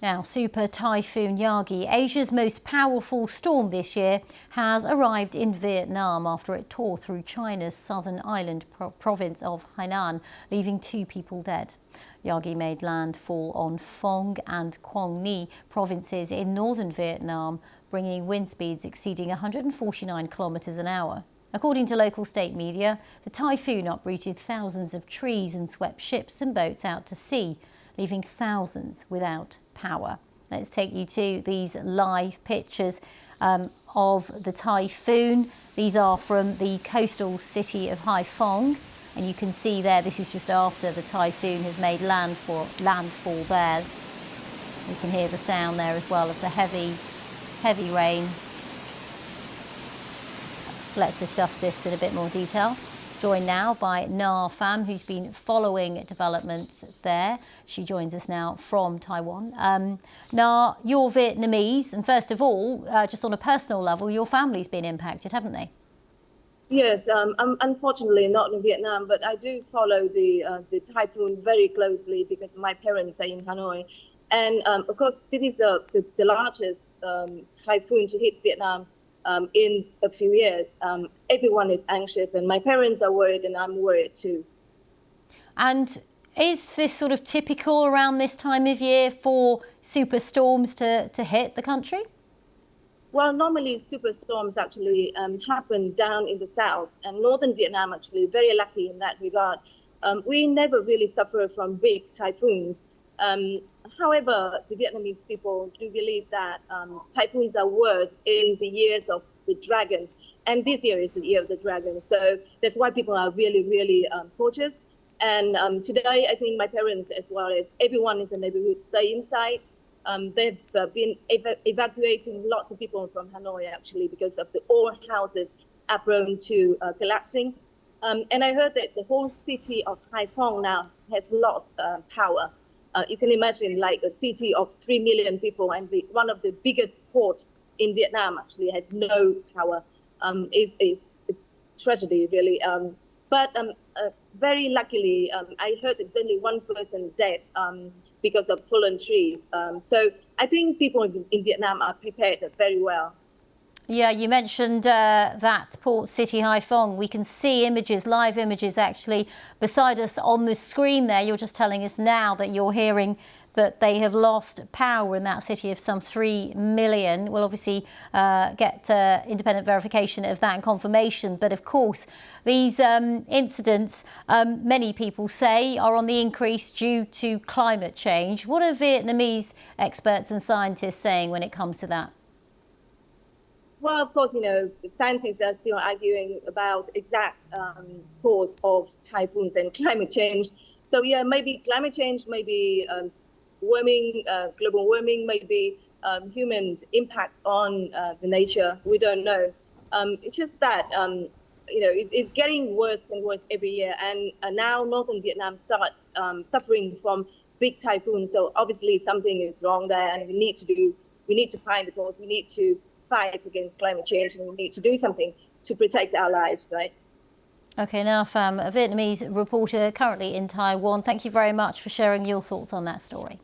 Now, Super Typhoon Yagi, Asia's most powerful storm this year, has arrived in Vietnam after it tore through China's southern island province of Hainan, leaving 2 people dead. Yagi made landfall on Phong and Quang provinces in northern Vietnam, bringing wind speeds exceeding 149 kilometers an hour. According to local state media, the typhoon uprooted thousands of trees and swept ships and boats out to sea, leaving thousands without power. Let's take you to these live pictures of the typhoon. These are from the coastal city of Hai Phong, and you can see there, this is just after the typhoon has made landfall there. You can hear the sound there as well of the heavy rain. Let's discuss this in a bit more detail. Joined now by Hai Phong, who's been following developments there. She joins us now from Taiwan. Hai, you're Vietnamese, and first of all, just on a personal level, your family's been impacted, haven't they? Yes, I'm unfortunately not in Vietnam, but I do follow the typhoon very closely because my parents are in Hanoi. And of course, this is the largest typhoon to hit Vietnam in a few years. Everyone is anxious, and my parents are worried, and I'm worried too. And is this sort of typical around this time of year for superstorms to hit the country? Well, normally superstorms actually happen down in the south, and northern Vietnam actually very lucky in that regard. We never really suffer from big typhoons. However, the Vietnamese people do believe that typhoons are worse in the years of the dragon, and this year is the year of the dragon. So that's why people are really cautious. And today, I think my parents, as well as everyone in the neighborhood, stay inside. They've been evacuating lots of people from Hanoi, actually, because of the old houses are prone to collapsing. And I heard that the whole city of Hai Phong now has lost power. You can imagine like a city of 3 million people, and one of the biggest ports in Vietnam actually has no power. It's a tragedy, really. But very luckily, I heard there's only 1 person dead because of fallen trees. So I think people in Vietnam are prepared very well. Yeah, you mentioned that port city, Hai Phong. We can see images, live images actually, beside us on the screen there. You're just telling us now that you're hearing that they have lost power in that city of some 3 million. We'll obviously get independent verification of that and confirmation. But of course, these incidents, many people say, are on the increase due to climate change. What are Vietnamese experts and scientists saying when it comes to that? Well, of course, scientists are still arguing about exact cause of typhoons and climate change. So yeah, maybe climate change, maybe warming, global warming, maybe human impact on the nature. We don't know. It's just that it's getting worse and worse every year, and now northern Vietnam starts suffering from big typhoons. So obviously something is wrong there, and we need to find the cause. We need to fight against climate change, and we need to do something to protect our lives, right? Okay, Hai Phong, a Vietnamese reporter currently in Taiwan. Thank you very much for sharing your thoughts on that story.